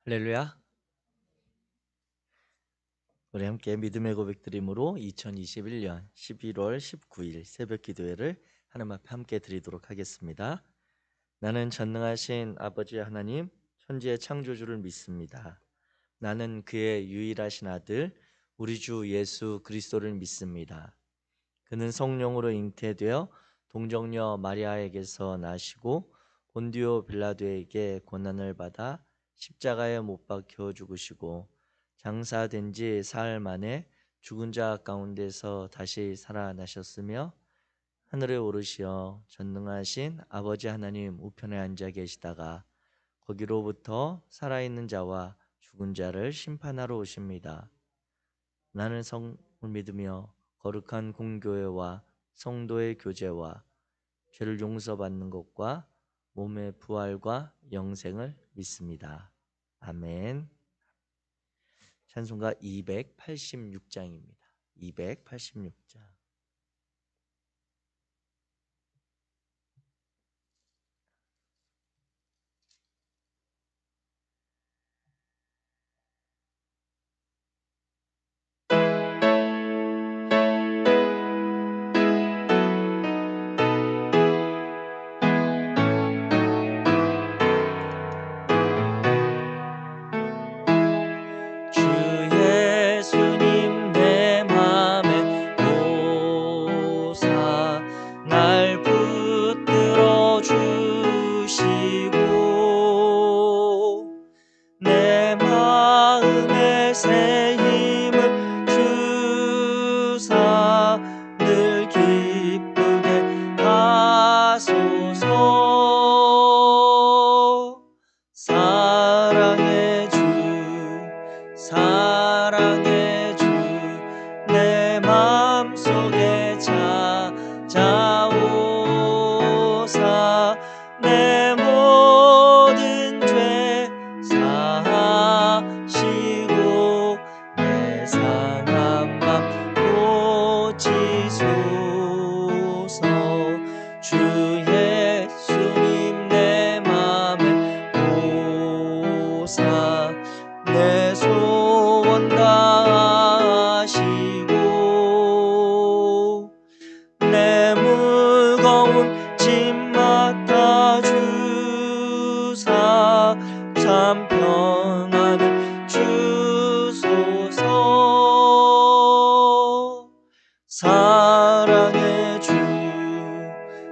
할렐루야. 우리 함께 믿음의 고백 드림으로 2021년 11월 19일 새벽 기도회를 하나님 앞에 함께 드리도록 하겠습니다. 나는 전능하신 아버지 하나님, 천지의 창조주를 믿습니다. 나는 그의 유일하신 아들 우리 주 예수 그리스도를 믿습니다. 그는 성령으로 잉태되어 동정녀 마리아에게서 나시고 본디오 빌라도에게 고난을 받아 십자가에 못 박혀 죽으시고 장사된 지 사흘 만에 죽은 자 가운데서 다시 살아나셨으며 하늘에 오르시어 전능하신 아버지 하나님 우편에 앉아 계시다가 거기로부터 살아있는 자와 죽은 자를 심판하러 오십니다. 나는 성을 믿으며 거룩한 공교회와 성도의 교제와 죄를 용서받는 것과 몸의 부활과 영생을 믿습니다. 아멘. 찬송가 286장입니다. 286장. 주 예수님 내 맘에 오사 날 붙들어 주시고 내 마음에 새 힘을 주사 늘 기쁘게 하소서. 사랑의 주 사랑의 주 내 맘속에 찾아오사 내 모든 죄 사하시고 내 상한 맘 고치소서. 주 예수님 내 맘에 오사 내 소원 다하시고 내 무거운 짐 맡아주사 참 평안을 주소서. 사랑의 주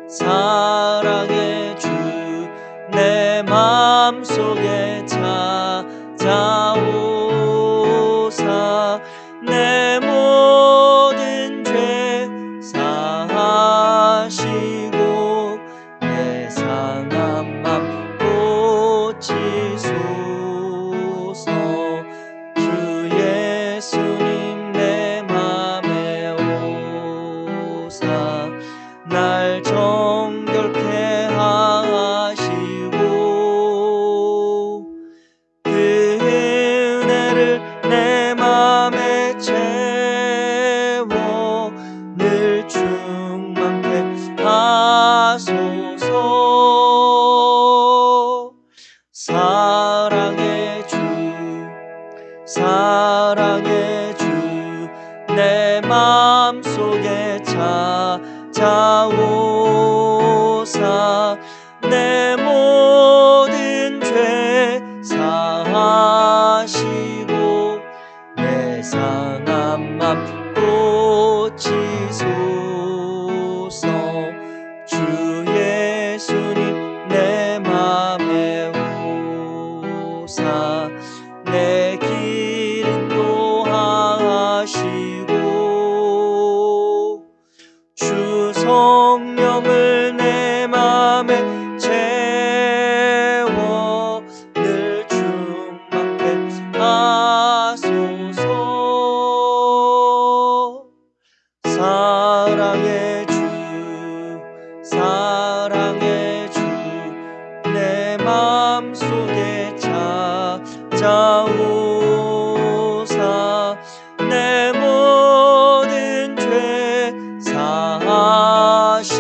사랑의 주 내 맘속에 찾아오사 내 모든 죄 사하시고 내 상한 맘 고치소서. 주 예수님 내 맘에 오사 날 정결케 하시고 그 은혜를 내 맘에 채워 늘 충만케 하소서. 사랑의 주 사랑의 주 내 맘속에 찾아오사 내 모든 죄 사하시고 내 상한 맘 고치소서. 주 예수님 내 맘에 오사 내 길 인도하시고 주 성령을 내 맘에 채워 늘 충만케 하소서. 사랑의 주 사랑의 주 내 맘속에 찾아오사 내 모든 죄 사하시고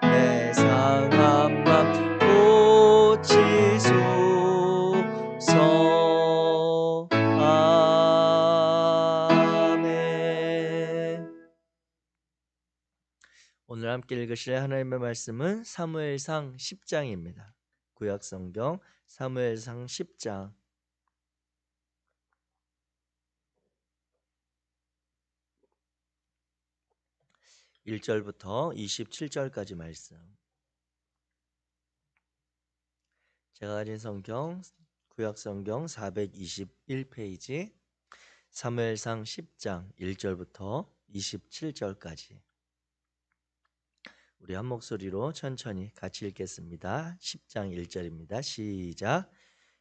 내 상한 맘 고치소서. 함께 읽으실 하나님의 말씀은 사무엘상 10장입니다. 구약성경 사무엘상 10장 1절부터 27절까지 말씀. 제가 가진 성경 구약성경 421페이지 사무엘상 10장 1절부터 27절까지 우리 한 목소리로 천천히 같이 읽겠습니다. 10장 1절입니다. 시작.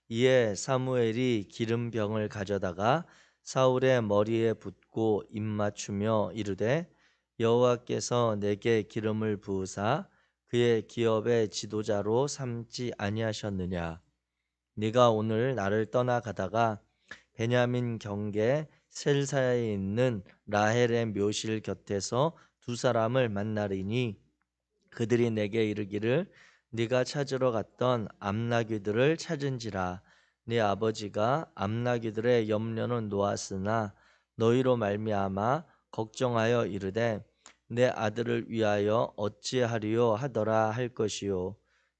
이에 사무엘이 기름병을 가져다가 사울의 머리에 붓고 입맞추며 이르되 여호와께서 내게 기름을 부으사 그의 기업의 지도자로 삼지 아니하셨느냐. 네가 오늘 나를 떠나가다가 베냐민 경계 셀사에 있는 라헬의 묘실 곁에서 두 사람을 만나리니 그들이 내게 이르기를 네가 찾으러 갔던 암나귀들을 찾은지라. 네 아버지가 암나귀들의 염려는 놓았으나 너희로 말미암아 걱정하여 이르되 내 아들을 위하여 어찌하리요 하더라 할 것이요.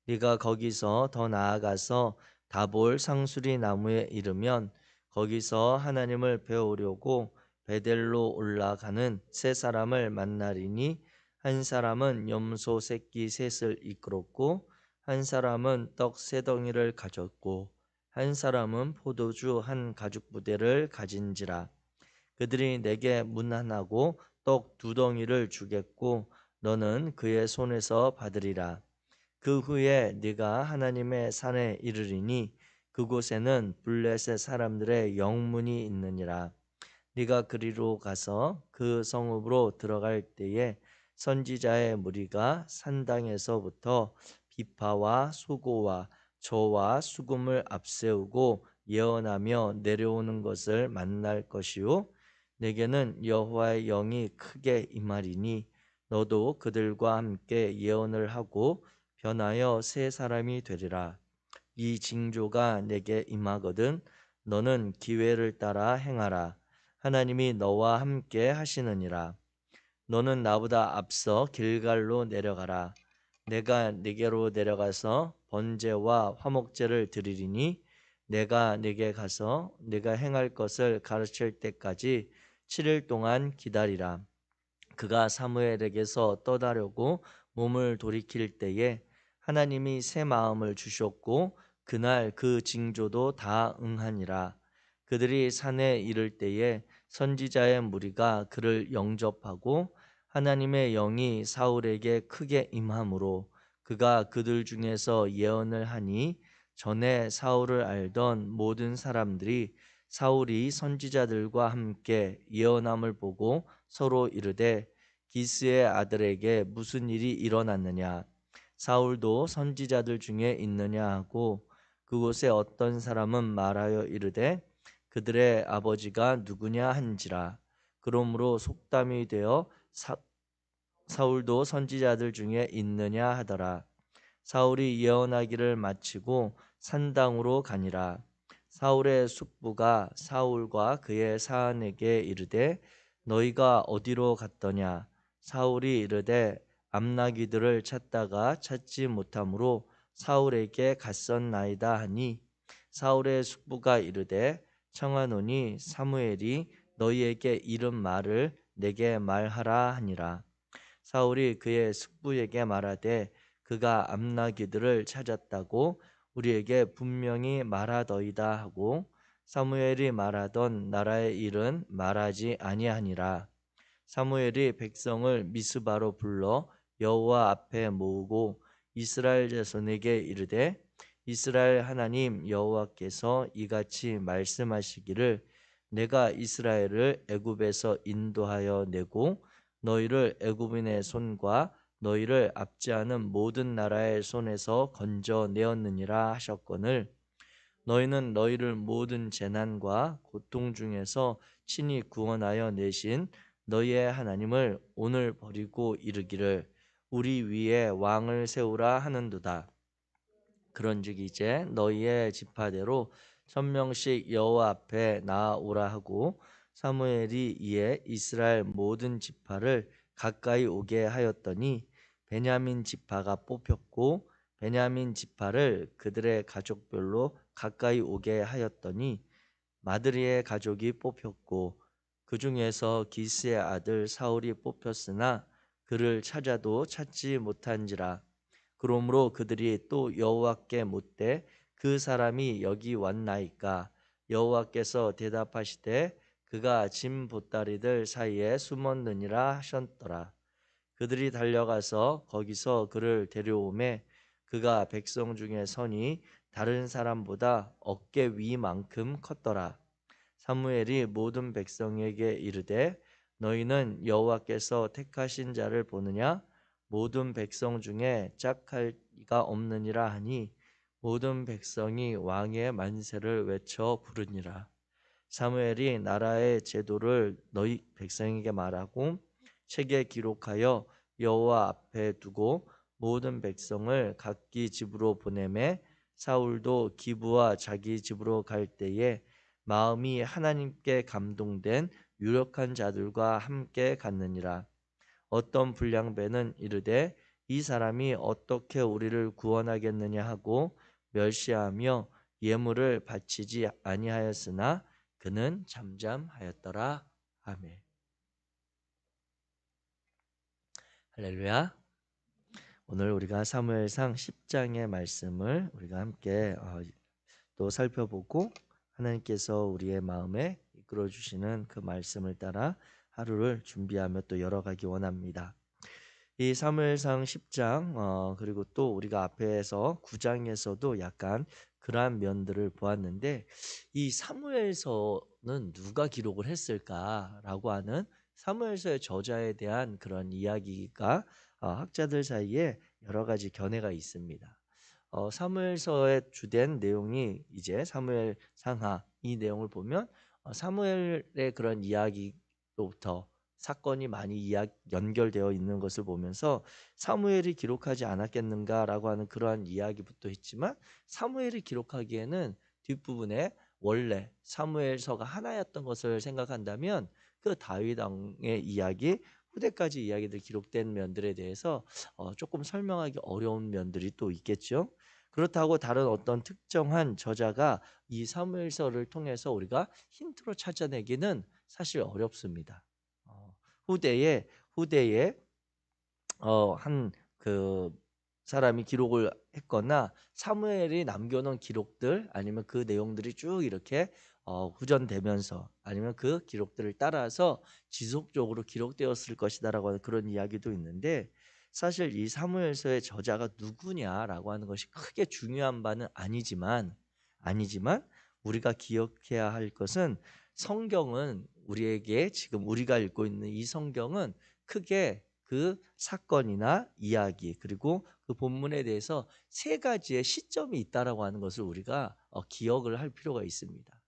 네가 거기서 더 나아가서 다볼 상수리 나무에 이르면 거기서 하나님을 배우려고 베델로 올라가는 세 사람을 만나리니 한 사람은 염소 새끼 셋을 이끌었고 한 사람은 떡 세 덩이를 가졌고 한 사람은 포도주 한 가죽 부대를 가진지라. 그들이 내게 문안하고 떡 두 덩이를 주겠고 너는 그의 손에서 받으리라. 그 후에 네가 하나님의 산에 이르리니 그곳에는 블레셋 사람들의 영문이 있느니라. 네가 그리로 가서 그 성읍으로 들어갈 때에 선지자의 무리가 산당에서부터 비파와 수고와 저와 수금을 앞세우고 예언하며 내려오는 것을 만날 것이요 내게는 여호와의 영이 크게 임하리니 너도 그들과 함께 예언을 하고 변하여 새 사람이 되리라. 이 징조가 내게 임하거든 너는 기회를 따라 행하라. 하나님이 너와 함께 하시느니라. 너는 나보다 앞서 길갈로 내려가라. 내가 네게로 내려가서 번제와 화목제를 드리리니 내가 네게 가서 네가 행할 것을 가르칠 때까지 7일 동안 기다리라. 그가 사무엘에게서 떠나려고 몸을 돌이킬 때에 하나님이 새 마음을 주셨고 그날 그 징조도 다 응하니라. 그들이 산에 이를 때에 선지자의 무리가 그를 영접하고 하나님의 영이 사울에게 크게 임함으로 그가 그들 중에서 예언을 하니 전에 사울을 알던 모든 사람들이 사울이 선지자들과 함께 예언함을 보고 서로 이르되 기스의 아들에게 무슨 일이 일어났느냐. 사울도 선지자들 중에 있느냐 하고 그곳에 어떤 사람은 말하여 이르되 그들의 아버지가 누구냐 한지라. 그러므로 속담이 되어 사울도 선지자들 중에 있느냐 하더라. 사울이 예언하기를 마치고 산당으로 가니라. 사울의 숙부가 사울과 그의 사환에게 이르되 너희가 어디로 갔더냐. 사울이 이르되 암나귀들을 찾다가 찾지 못하므로 사울에게 갔었나이다 하니 사울의 숙부가 이르되 청하노니 사무엘이 너희에게 이른 말을 내게 말하라 하니라. 사울이 그의 숙부에게 말하되 그가 암나귀들을 찾았다고 우리에게 분명히 말하더이다 하고 사무엘이 말하던 나라의 일은 말하지 아니하니라. 사무엘이 백성을 미스바로 불러 여호와 앞에 모으고 이스라엘 자손에게 이르되 이스라엘 하나님 여호와께서 이같이 말씀하시기를 내가 이스라엘을 애굽에서 인도하여 내고 너희를 애굽인의 손과 너희를 압제하는 모든 나라의 손에서 건져내었느니라 하셨거늘 너희는 너희를 모든 재난과 고통 중에서 친히 구원하여 내신 너희의 하나님을 오늘 버리고 이르기를 우리 위에 왕을 세우라 하는도다. 그런즉 이제 너희의 지파대로 1000명씩 여호와 앞에 나아오라 하고 사무엘이 이에 이스라엘 모든 지파를 가까이 오게 하였더니 베냐민 지파가 뽑혔고 베냐민 지파를 그들의 가족별로 가까이 오게 하였더니 마드리의 가족이 뽑혔고 그 중에서 기스의 아들 사울이 뽑혔으나 그를 찾아도 찾지 못한지라. 그러므로 그들이 또 여호와께 묻되 그 사람이 여기 왔나이까? 여호와께서 대답하시되 그가 짐 보따리들 사이에 숨었느니라 하셨더라. 그들이 달려가서 거기서 그를 데려오매 그가 백성 중에 선이 다른 사람보다 어깨 위만큼 컸더라. 사무엘이 모든 백성에게 이르되 너희는 여호와께서 택하신 자를 보느냐? 모든 백성 중에 짝할 이가 없느니라 하니 모든 백성이 왕의 만세를 외쳐 부르니라. 사무엘이 나라의 제도를 너희 백성에게 말하고 책에 기록하여 여호와 앞에 두고 모든 백성을 각기 집으로 보내매 사울도 기브와 자기 집으로 갈 때에 마음이 하나님께 감동된 유력한 자들과 함께 갔느니라. 어떤 불량배는 이르되 이 사람이 어떻게 우리를 구원하겠느냐 하고 멸시하며 예물을 바치지 아니하였으나 그는 잠잠하였더라. 아멘. 할렐루야. 오늘 우리가 사무엘상 10장의 말씀을 우리가 함께 또 살펴보고 하나님께서 우리의 마음에 이끌어 주시는 그 말씀을 따라 하루를 준비하며 또 열어가기 원합니다. 이 사무엘상 10장 그리고 또 우리가 앞에서 9장에서도 약간 그러한 면들을 보았는데 이 사무엘서는 누가 기록을 했을까라고 하는 사무엘서의 저자에 대한 그런 이야기가 학자들 사이에 여러 가지 견해가 있습니다. 사무엘서의 주된 내용이 이제 사무엘 상하 이 내용을 보면 사무엘의 그런 이야기로부터 사건이 많이 연결되어 있는 것을 보면서 사무엘이 기록하지 않았겠는가라고 하는 그러한 이야기부터 있지만 사무엘이 기록하기에는 뒷부분에 원래 사무엘서가 하나였던 것을 생각한다면 그 다윗 왕의 이야기 후대까지 이야기들 기록된 면들에 대해서 조금 설명하기 어려운 면들이 또 있겠죠. 그렇다고 다른 어떤 특정한 저자가 이 사무엘서를 통해서 우리가 힌트로 찾아내기는 사실 어렵습니다. 후대에 한 그 사람이 기록을 했거나 사무엘이 남겨놓은 기록들 아니면 그 내용들이 쭉 이렇게 후전되면서 아니면 그 기록들을 따라서 지속적으로 기록되었을 것이다라고 하는 그런 이야기도 있는데 사실 이 사무엘서의 저자가 누구냐라고 하는 것이 크게 중요한 바는 아니지만 우리가 기억해야 할 것은 성경은 우리에게 지금 우리가 읽고 있는 이 성경은 크게 그 사건이나 이야기 그리고 그 본문에 대해서 세 가지의 시점이 있다라고 하는 것을 우리가 기억을 할 필요가 있습니다.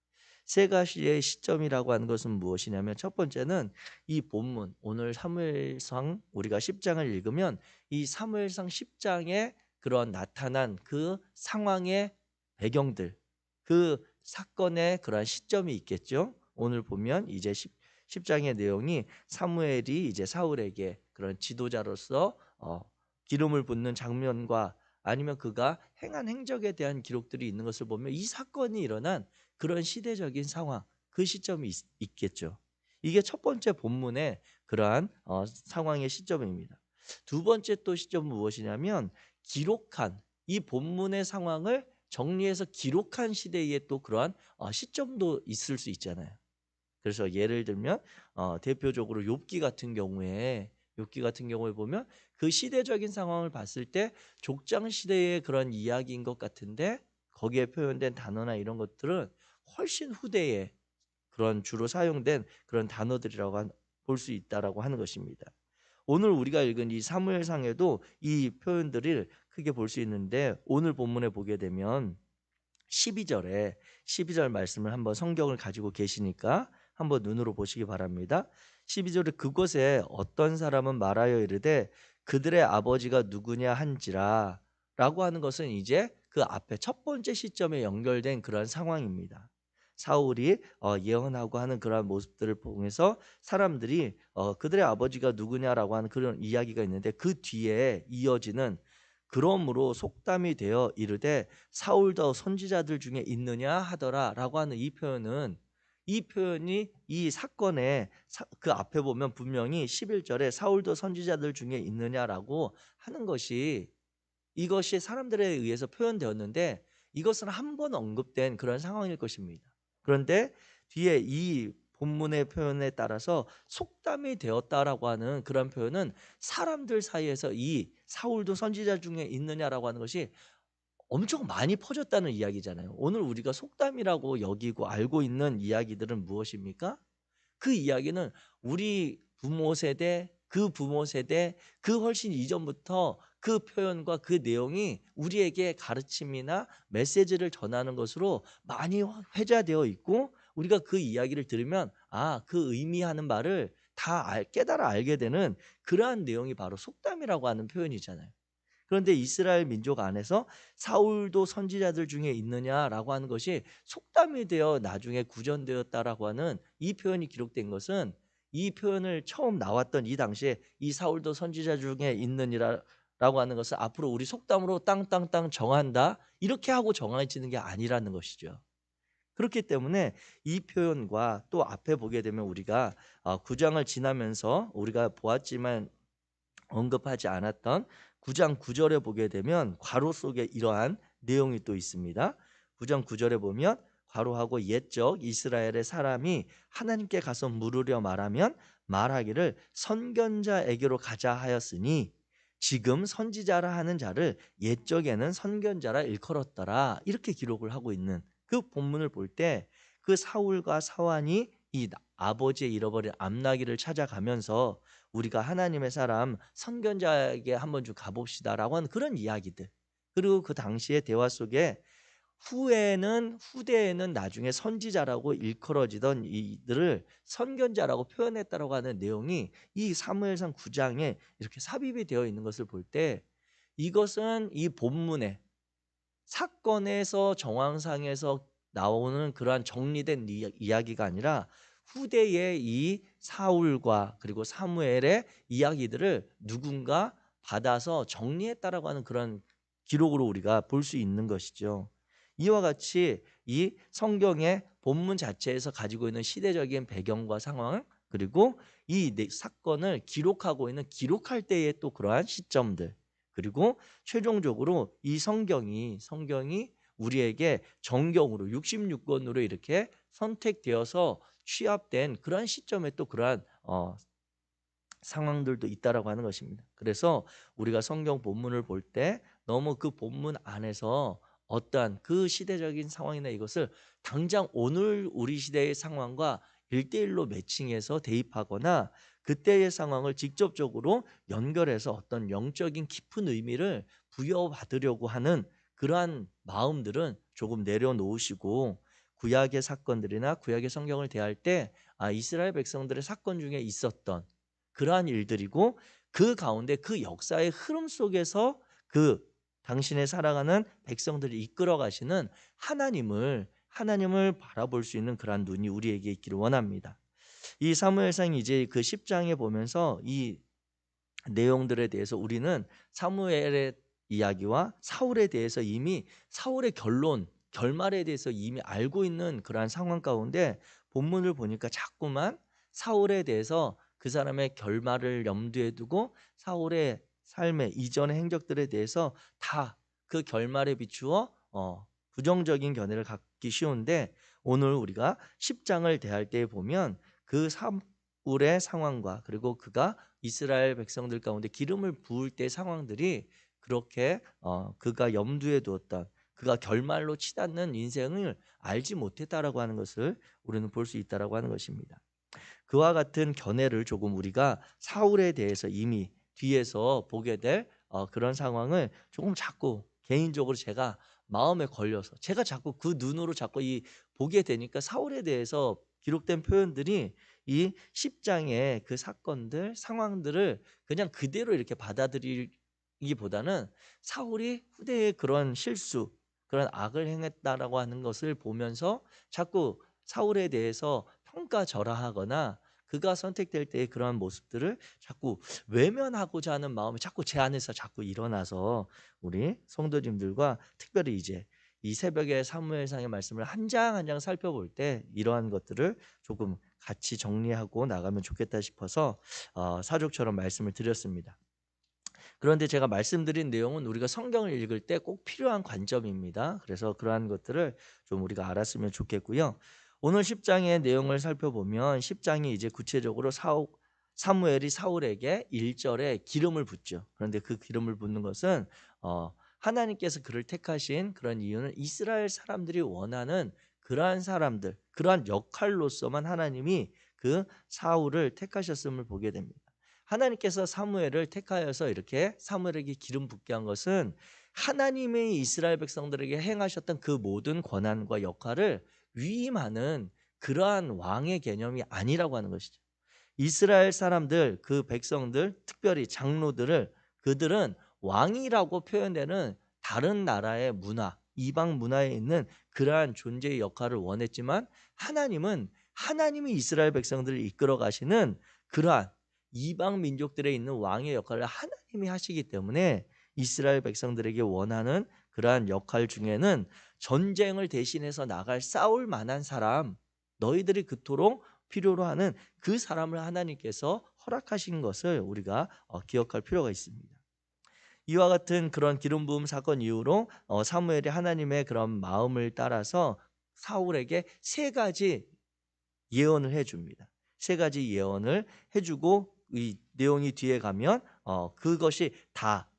세 가지의 시점이라고 하는 것은 무엇이냐면 첫 번째는 이 본문 오늘 사무엘상 우리가 10장을 읽으면 이 사무엘상 10장에 그런 나타난 그 상황의 배경들 그 사건의 그러한 시점이 있겠죠. 오늘 보면 이제 10장의 내용이 사무엘이 이제 사울에게 그런 지도자로서 기름을 붓는 장면과 아니면 그가 행한 행적에 대한 기록들이 있는 것을 보면 이 사건이 일어난 그런 시대적인 상황, 그 시점이 있겠죠. 이게 첫 번째 본문의 그러한 상황의 시점입니다. 두 번째 또 시점은 무엇이냐면 기록한 이 본문의 상황을 정리해서 기록한 시대에 또 그러한 시점도 있을 수 있잖아요. 그래서 예를 들면 대표적으로 욥기 같은 경우에 보면 그 시대적인 상황을 봤을 때 족장 시대의 그런 이야기인 것 같은데 거기에 표현된 단어나 이런 것들은 훨씬 후대에 그런 주로 사용된 그런 단어들이라고 볼 수 있다라고 하는 것입니다. 오늘 우리가 읽은 이 사무엘상에도 이 표현들을 크게 볼 수 있는데 오늘 본문에 보게 되면 12절 말씀을 한번 성경을 가지고 계시니까 한번 눈으로 보시기 바랍니다. 12절에 그곳에 어떤 사람은 말하여 이르되 그들의 아버지가 누구냐 한지라 라고 하는 것은 이제 그 앞에 첫 번째 시점에 연결된 그런 상황입니다. 사울이 예언하고 하는 그러한 모습들을 통해서 사람들이 그들의 아버지가 누구냐라고 하는 그런 이야기가 있는데 그 뒤에 이어지는 그러므로 속담이 되어 이르되 사울도 선지자들 중에 있느냐 하더라라고 하는 이 표현은 이 표현이 이 사건의 그 앞에 보면 분명히 11절에 사울도 선지자들 중에 있느냐라고 하는 것이 이것이 사람들에 의해서 표현되었는데 이것은 한 번 언급된 그런 상황일 것입니다. 그런데 뒤에 이 본문의 표현에 따라서 속담이 되었다라고 하는 그런 표현은 사람들 사이에서 이 사울도 선지자 중에 있느냐라고 하는 것이 엄청 많이 퍼졌다는 이야기잖아요. 오늘 우리가 속담이라고 여기고 알고 있는 이야기들은 무엇입니까? 그 이야기는 우리 부모 세대, 그 부모 세대, 그 훨씬 이전부터 그 표현과 그 내용이 우리에게 가르침이나 메시지를 전하는 것으로 많이 회자되어 있고 우리가 그 이야기를 들으면 그 의미하는 바를 다 깨달아 알게 되는 그러한 내용이 바로 속담이라고 하는 표현이잖아요. 그런데 이스라엘 민족 안에서 사울도 선지자들 중에 있느냐라고 하는 것이 속담이 되어 나중에 구전되었다라고 하는 이 표현이 기록된 것은 이 표현을 처음 나왔던 이 당시에 이 사울도 선지자 중에 있느니라라고 하는 것을 앞으로 우리 속담으로 땅땅땅 정한다 이렇게 하고 정해지는 게 아니라는 것이죠. 그렇기 때문에 이 표현과 또 앞에 보게 되면 우리가 9장을 지나면서 우리가 보았지만 언급하지 않았던 9장 9절에 보게 되면 괄호 속에 이러한 내용이 또 있습니다. 9장 9절에 보면 괄호하고 옛적 이스라엘의 사람이 하나님께 가서 물으려 말하면 말하기를 선견자에게로 가자 하였으니 지금 선지자라 하는 자를 옛적에는 선견자라 일컬었더라 이렇게 기록을 하고 있는 그 본문을 볼 때 그 사울과 사완이 이 아버지의 잃어버린 암나기를 찾아가면서 우리가 하나님의 사람 선견자에게 한번 좀 가봅시다라고 하는 그런 이야기들 그리고 그 당시의 대화 속에 후대에는 나중에 선지자라고 일컬어지던 이들을 선견자라고 표현했다라고 하는 내용이 이 사무엘상 9장에 이렇게 삽입이 되어 있는 것을 볼 때 이것은 이 본문의 사건에서 정황상에서 나오는 그러한 정리된 이야기가 아니라 후대의 이 사울과 그리고 사무엘의 이야기들을 누군가 받아서 정리했다라고 하는 그런 기록으로 우리가 볼 수 있는 것이죠. 이와 같이 이 성경의 본문 자체에서 가지고 있는 시대적인 배경과 상황 그리고 이 사건을 기록하고 있는 기록할 때의 또 그러한 시점들 그리고 최종적으로 이 성경이 우리에게 정경으로 66권으로 이렇게 선택되어서 취합된 그러한 시점에 또 그러한 상황들도 있다라고 하는 것입니다. 그래서 우리가 성경 본문을 볼 때 너무 그 본문 안에서 어떠한 그 시대적인 상황이나 이것을 당장 오늘 우리 시대의 상황과 일대일로 매칭해서 대입하거나 그때의 상황을 직접적으로 연결해서 어떤 영적인 깊은 의미를 부여받으려고 하는 그러한 마음들은 조금 내려놓으시고 구약의 사건들이나 구약의 성경을 대할 때 이스라엘 백성들의 사건 중에 있었던 그러한 일들이고 그 가운데 그 역사의 흐름 속에서 그 당신의 살아가는 백성들을 이끌어 가시는 하나님을 바라볼 수 있는 그러한 눈이 우리에게 있기를 원합니다. 이 사무엘상 이제 그 10장에 보면서 이 내용들에 대해서 우리는 사무엘의 이야기와 사울에 대해서 이미 사울의 결말에 대해서 이미 알고 있는 그러한 상황 가운데 본문을 보니까 자꾸만 사울에 대해서 그 사람의 결말을 염두에 두고 사울의 삶의 이전의 행적들에 대해서 다 그 결말에 비추어 부정적인 견해를 갖기 쉬운데 오늘 우리가 10장을 대할 때 보면 그 사울의 상황과 그리고 그가 이스라엘 백성들 가운데 기름을 부을 때 상황들이 그렇게 그가 염두에 두었던 그가 결말로 치닫는 인생을 알지 못했다라고 하는 것을 우리는 볼 수 있다라고 하는 것입니다. 그와 같은 견해를 조금 우리가 사울에 대해서 이미 뒤에서 보게 될 그런 상황을 조금 자꾸 개인적으로 제가 마음에 걸려서 제가 자꾸 그 눈으로 자꾸 이 보게 되니까 사울에 대해서 기록된 표현들이 이 10장의 그 사건들 상황들을 그냥 그대로 이렇게 받아들이기보다는 사울이 후대의 그런 실수 그런 악을 행했다라고 하는 것을 보면서 자꾸 사울에 대해서 평가절하하거나 그가 선택될 때의 그러한 모습들을 자꾸 외면하고자 하는 마음이 자꾸 제 안에서 자꾸 일어나서 우리 성도님들과 특별히 이제 이 새벽에 사무엘상의 말씀을 한 장 한 장 살펴볼 때 이러한 것들을 조금 같이 정리하고 나가면 좋겠다 싶어서 사족처럼 말씀을 드렸습니다. 그런데 제가 말씀드린 내용은 우리가 성경을 읽을 때 꼭 필요한 관점입니다. 그래서 그러한 것들을 좀 우리가 알았으면 좋겠고요. 오늘 10장의 내용을 살펴보면 10장이 이제 구체적으로 사무엘이 사울에게 1절에 기름을 붓죠. 그런데 그 기름을 붓는 것은 하나님께서 그를 택하신 그런 이유는 이스라엘 사람들이 원하는 그러한 사람들, 그러한 역할로서만 하나님이 그 사울을 택하셨음을 보게 됩니다. 하나님께서 사무엘을 택하여서 이렇게 사무엘에게 기름 붓게 한 것은 하나님의 이스라엘 백성들에게 행하셨던 그 모든 권한과 역할을 위임하는 그러한 왕의 개념이 아니라고 하는 것이죠. 이스라엘 사람들, 그 백성들, 특별히 장로들을 그들은 왕이라고 표현되는 다른 나라의 문화, 이방 문화에 있는 그러한 존재의 역할을 원했지만 하나님은 하나님이 이스라엘 백성들을 이끌어 가시는 그러한 이방 민족들에 있는 왕의 역할을 하나님이 하시기 때문에 이스라엘 백성들에게 원하는 그러한 역할 중에는 전쟁을 대신해서 나갈 싸울 만한 사람, 너희들이 그토록 필요로 하는 그 사람을 하나님께서 허락하신 것을 우리가 기억할 필요가 있습니다. 이와 같은 그런 기름 부음 사건 이후로 사무엘이 하나님의 그런 마음을 따라서 사울에게 세 가지 예언을 해줍니다. 세 가지 예언을 해주고 이 내용이 뒤에 가면 그것이 다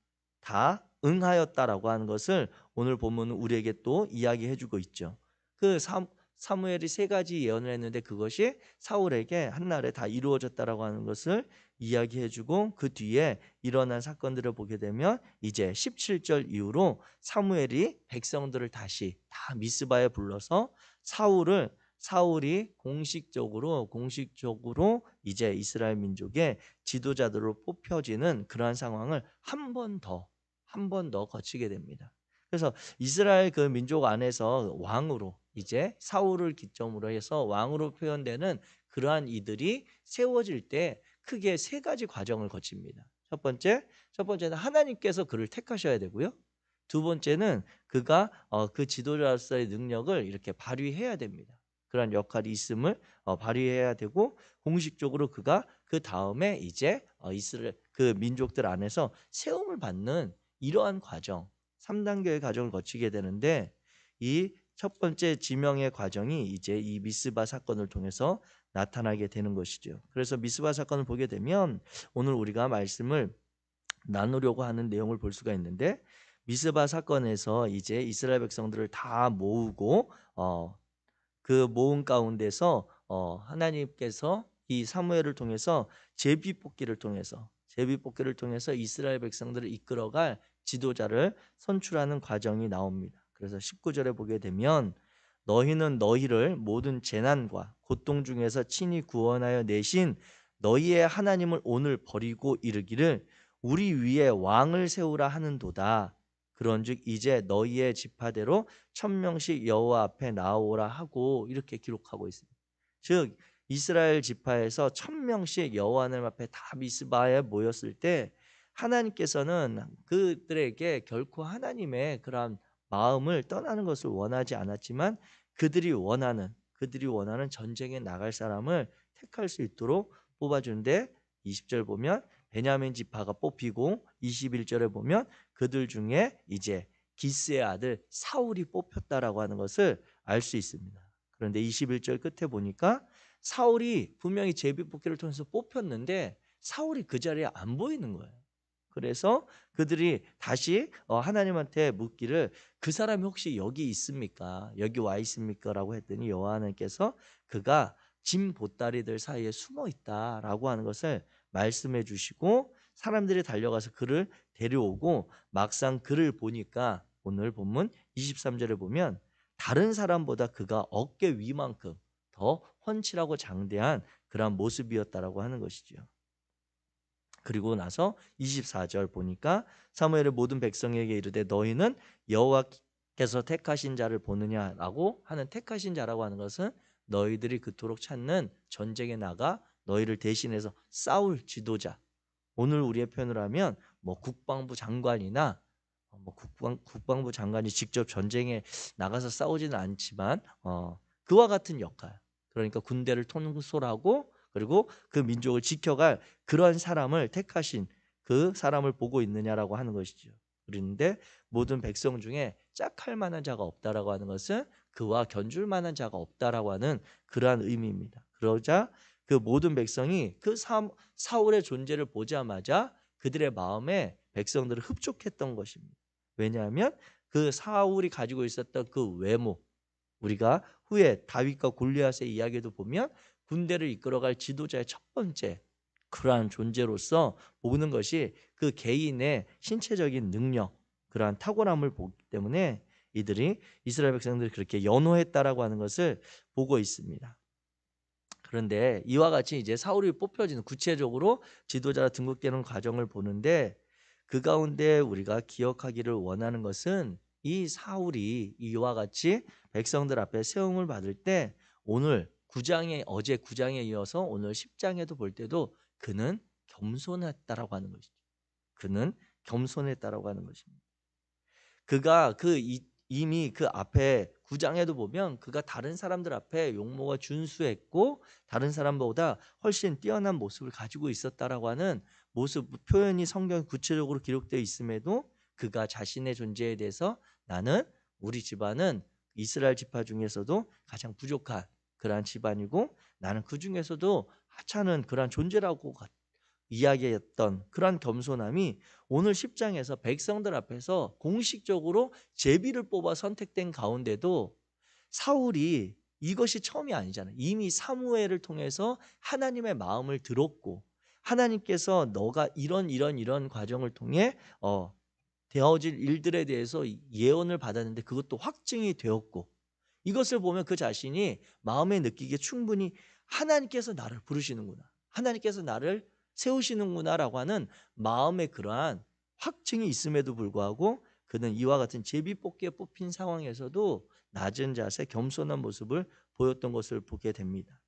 응하였다라고 하는 것을 오늘 본문은 우리에게 또 이야기해주고 있죠. 그 사무엘이 세 가지 예언을 했는데 그것이 사울에게 한날에 다 이루어졌다라고 하는 것을 이야기해주고 그 뒤에 일어난 사건들을 보게 되면 이제 17절 이후로 사무엘이 백성들을 다시 다 미스바에 불러서 사울이 공식적으로 이제 이스라엘 민족의 지도자들로 뽑혀지는 그러한 상황을 한 번 더 거치게 됩니다. 그래서 이스라엘 그 민족 안에서 왕으로 이제 사울을 기점으로 해서 왕으로 표현되는 그러한 이들이 세워질 때 크게 세 가지 과정을 거칩니다. 첫 번째는 하나님께서 그를 택하셔야 되고요. 두 번째는 그가 그 지도자로서의 능력을 이렇게 발휘해야 됩니다. 그런 역할이 있음을 발휘해야 되고 공식적으로 그가 그 다음에 이제 이스라엘 그 민족들 안에서 세움을 받는 이러한 과정, 3단계의 과정을 거치게 되는데 이 첫 번째 지명의 과정이 이제 이 미스바 사건을 통해서 나타나게 되는 것이죠. 그래서 미스바 사건을 보게 되면 오늘 우리가 말씀을 나누려고 하는 내용을 볼 수가 있는데 미스바 사건에서 이제 이스라엘 백성들을 다 모으고 그 모은 가운데서 하나님께서 이 사무엘을 통해서 제비뽑기를 통해서 이스라엘 백성들을 이끌어갈 지도자를 선출하는 과정이 나옵니다. 그래서 19절에 보게 되면 너희는 너희를 모든 재난과 고통 중에서 친히 구원하여 내신 너희의 하나님을 오늘 버리고 이르기를 우리 위에 왕을 세우라 하는도다. 그런즉 이제 너희의 지파대로 1000명씩 여호와 앞에 나오라 하고 이렇게 기록하고 있습니다. 즉 이스라엘 지파에서 1000명씩 여호와 하나님 앞에 다 미스바에 모였을 때 하나님께서는 그들에게 결코 하나님의 그런 마음을 떠나는 것을 원하지 않았지만 그들이 원하는 전쟁에 나갈 사람을 택할 수 있도록 뽑아주는데 20절 보면 베냐민 지파가 뽑히고 21절에 보면 그들 중에 이제 기스의 아들 사울이 뽑혔다라고 하는 것을 알 수 있습니다. 그런데 21절 끝에 보니까 사울이 분명히 제비뽑기를 통해서 뽑혔는데 사울이 그 자리에 안 보이는 거예요. 그래서 그들이 다시 하나님한테 묻기를 그 사람이 혹시 여기 있습니까? 여기 와 있습니까? 라고 했더니 여호와 하나님께서 그가 짐 보따리들 사이에 숨어 있다라고 하는 것을 말씀해 주시고 사람들이 달려가서 그를 데려오고 막상 그를 보니까 오늘 본문 23절에 보면 다른 사람보다 그가 어깨 위만큼 더 훤칠하고 장대한 그런 모습이었다라고 하는 것이죠. 그리고 나서 24절 보니까 사무엘의 모든 백성에게 이르되 너희는 여호와께서 택하신 자를 보느냐라고 하는 택하신 자라고 하는 것은 너희들이 그토록 찾는 전쟁에 나가 너희를 대신해서 싸울 지도자. 오늘 우리의 표현을 하면 뭐 국방부 장관이나 뭐 국방부 장관이 직접 전쟁에 나가서 싸우지는 않지만 그와 같은 역할. 그러니까 군대를 통솔하고 그리고 그 민족을 지켜갈 그런 사람을 택하신 그 사람을 보고 있느냐라고 하는 것이죠. 그런데 모든 백성 중에 짝할 만한 자가 없다라고 하는 것은 그와 견줄 만한 자가 없다라고 하는 그러한 의미입니다. 그러자 그 모든 백성이 그 사울의 존재를 보자마자 그들의 마음에 백성들을 흡족했던 것입니다. 왜냐하면 그 사울이 가지고 있었던 그 외모, 우리가 후에 다윗과 골리앗의 이야기도 보면 군대를 이끌어갈 지도자의 첫 번째 그러한 존재로서 보는 것이 그 개인의 신체적인 능력, 그러한 탁월함을 보기 때문에 이들이 이스라엘 백성들이 그렇게 연호했다라고 하는 것을 보고 있습니다. 그런데 이와 같이 이제 사울이 뽑혀지는 구체적으로 지도자가 등극되는 과정을 보는데 그 가운데 우리가 기억하기를 원하는 것은 이 사울이 이와 같이 백성들 앞에 세움을 받을 때 오늘 9장에 어제 9장에 이어서 오늘 10장에도 볼 때도 그는 겸손했다라고 하는 것이죠. 그는 겸손했다라고 하는 것입니다. 그가 이미 그 앞에 9장에도 보면 그가 다른 사람들 앞에 용모가 준수했고 다른 사람보다 훨씬 뛰어난 모습을 가지고 있었다라고 하는 모습 표현이 성경에 구체적으로 기록되어 있음에도 그가 자신의 존재에 대해서 나는 우리 집안은 이스라엘 지파 중에서도 가장 부족한 그러한 집안이고 나는 그 중에서도 하찮은 그러한 존재라고 이야기했던 그러한 겸손함이 오늘 10장에서 백성들 앞에서 공식적으로 제비를 뽑아 선택된 가운데도 사울이 이것이 처음이 아니잖아요. 이미 사무엘을 통해서 하나님의 마음을 들었고 하나님께서 너가 이런 과정을 통해 되어질 일들에 대해서 예언을 받았는데 그것도 확증이 되었고 이것을 보면 그 자신이 마음에 느끼기에 충분히 하나님께서 나를 부르시는구나. 하나님께서 나를 세우시는구나라고 하는 마음의 그러한 확증이 있음에도 불구하고 그는 이와 같은 제비뽑기에 뽑힌 상황에서도 낮은 자세, 겸손한 모습을 보였던 것을 보게 됩니다.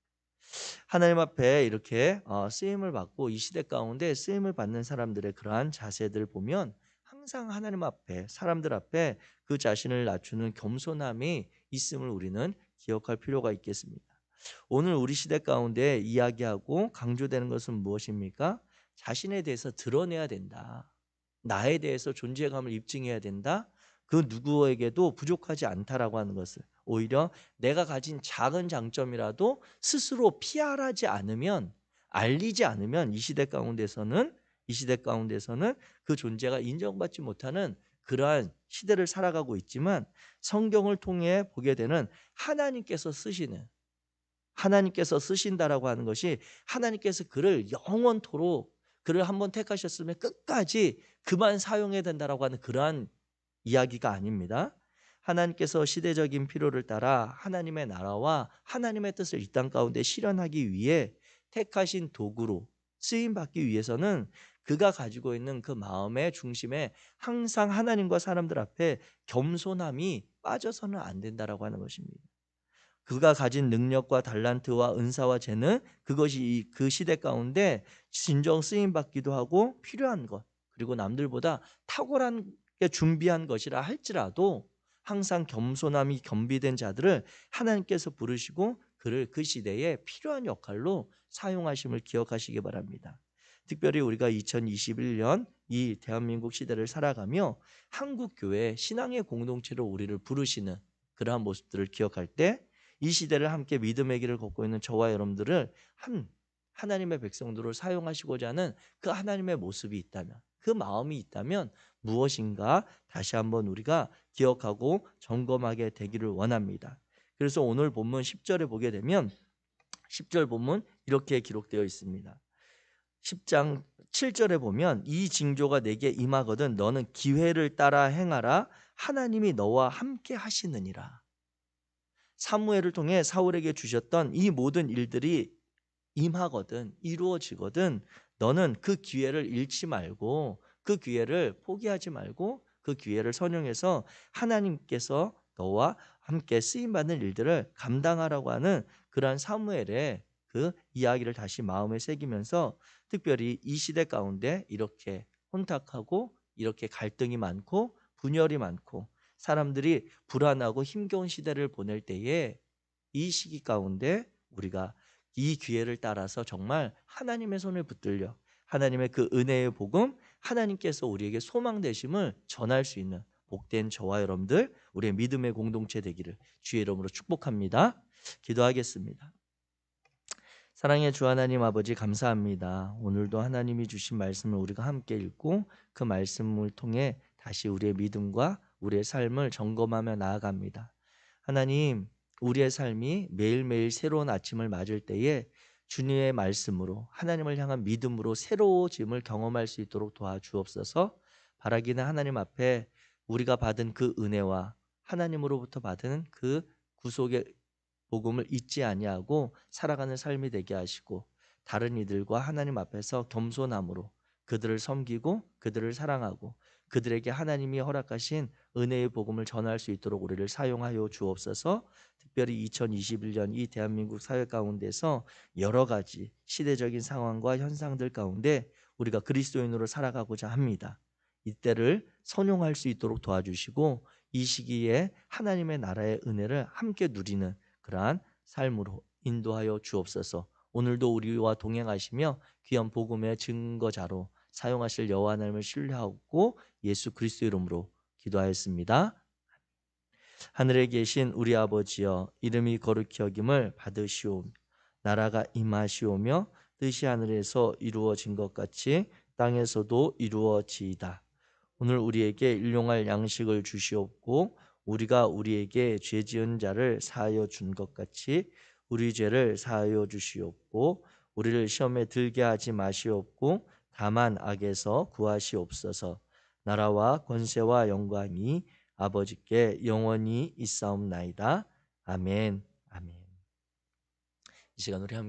하나님 앞에 이렇게 쓰임을 받고 이 시대 가운데 쓰임을 받는 사람들의 그러한 자세들을 보면 항상 하나님 앞에 사람들 앞에 그 자신을 낮추는 겸손함이 있음을 우리는 기억할 필요가 있겠습니다. 오늘 우리 시대 가운데 이야기하고 강조되는 것은 무엇입니까? 자신에 대해서 드러내야 된다. 나에 대해서 존재감을 입증해야 된다. 그 누구에게도 부족하지 않다라고 하는 것을 오히려 내가 가진 작은 장점이라도 스스로 피할하지 않으면 알리지 않으면 이 시대 가운데서는 그 존재가 인정받지 못하는 그러한 시대를 살아가고 있지만 성경을 통해 보게 되는 하나님께서 쓰신다라고 하는 것이 하나님께서 그를 영원토록 그를 한번 택하셨으면 끝까지 그만 사용해야 된다라고 하는 그러한 이야기가 아닙니다. 하나님께서 시대적인 필요를 따라 하나님의 나라와 하나님의 뜻을 이 땅 가운데 실현하기 위해 택하신 도구로 쓰임받기 위해서는 그가 가지고 있는 그 마음의 중심에 항상 하나님과 사람들 앞에 겸손함이 빠져서는 안 된다라고 하는 것입니다. 그가 가진 능력과 달란트와 은사와 재능 그것이 그 시대 가운데 진정 쓰임 받기도 하고 필요한 것 그리고 남들보다 탁월한 게 준비한 것이라 할지라도 항상 겸손함이 겸비된 자들을 하나님께서 부르시고 그를 그 시대에 필요한 역할로 사용하심을 기억하시기 바랍니다. 특별히 우리가 2021년 이 대한민국 시대를 살아가며 한국 교회 신앙의 공동체로 우리를 부르시는 그러한 모습들을 기억할 때 이 시대를 함께 믿음의 길을 걷고 있는 저와 여러분들을 하나님의 백성들을 사용하시고자 하는 그 하나님의 모습이 있다면 그 마음이 있다면 무엇인가 다시 한번 우리가 기억하고 점검하게 되기를 원합니다. 그래서 오늘 본문 10절에 보게 되면 10절 본문 이렇게 기록되어 있습니다. 10장 7절에 보면 이 징조가 내게 임하거든 너는 기회를 따라 행하라 하나님이 너와 함께 하시느니라. 사무엘을 통해 사울에게 주셨던 이 모든 일들이 임하거든 이루어지거든 너는 그 기회를 잃지 말고 그 기회를 포기하지 말고 그 기회를 선용해서 하나님께서 너와 함께 쓰임받는 일들을 감당하라고 하는 그러한 사무엘의 그 이야기를 다시 마음에 새기면서 특별히 이 시대 가운데 이렇게 혼탁하고 이렇게 갈등이 많고 분열이 많고 사람들이 불안하고 힘겨운 시대를 보낼 때에 이 시기 가운데 우리가 이 기회를 따라서 정말 하나님의 손을 붙들려 하나님의 그 은혜의 복음, 하나님께서 우리에게 소망 되심을 전할 수 있는 복된 저와 여러분들, 우리의 믿음의 공동체 되기를 주의 이름으로 축복합니다. 기도하겠습니다. 사랑의 주 하나님 아버지, 감사합니다. 오늘도 하나님이 주신 말씀을 우리가 함께 읽고 그 말씀을 통해 다시 우리의 믿음과 우리의 삶을 점검하며 나아갑니다. 하나님, 우리의 삶이 매일매일 새로운 아침을 맞을 때에 주님의 말씀으로 하나님을 향한 믿음으로 새로워짐을 경험할 수 있도록 도와주옵소서. 바라기는 하나님 앞에 우리가 받은 그 은혜와 하나님으로부터 받은 그 구속의 복음을 잊지 아니하고 살아가는 삶이 되게 하시고, 다른 이들과 하나님 앞에서 겸손함으로 그들을 섬기고 그들을 사랑하고 그들에게 하나님이 허락하신 은혜의 복음을 전할 수 있도록 우리를 사용하여 주옵소서. 특별히 2021년 이 대한민국 사회 가운데서 여러 가지 시대적인 상황과 현상들 가운데 우리가 그리스도인으로 살아가고자 합니다. 이때를 선용할 수 있도록 도와주시고, 이 시기에 하나님의 나라의 은혜를 함께 누리는 그러한 삶으로 인도하여 주옵소서. 오늘도 우리와 동행하시며 귀한 복음의 증거자로 사용하실 여호와 하나님을 신뢰하고 예수 그리스도 이름으로 기도하였습니다. 하늘에 계신 우리 아버지여, 이름이 거룩히 여김을 받으시오며 나라가 임하시오며 뜻이 하늘에서 이루어진 것 같이 땅에서도 이루어지이다. 오늘 우리에게 일용할 양식을 주시옵고, 우리가 우리에게 죄 지은 자를 사하여 준 것 같이 우리 죄를 사하여 주시옵고, 우리를 시험에 들게 하지 마시옵고 다만 악에서 구하시옵소서. 나라와 권세와 영광이 아버지께 영원히 있사옵나이다. 아멘. 아멘. 이 시간 우리 함께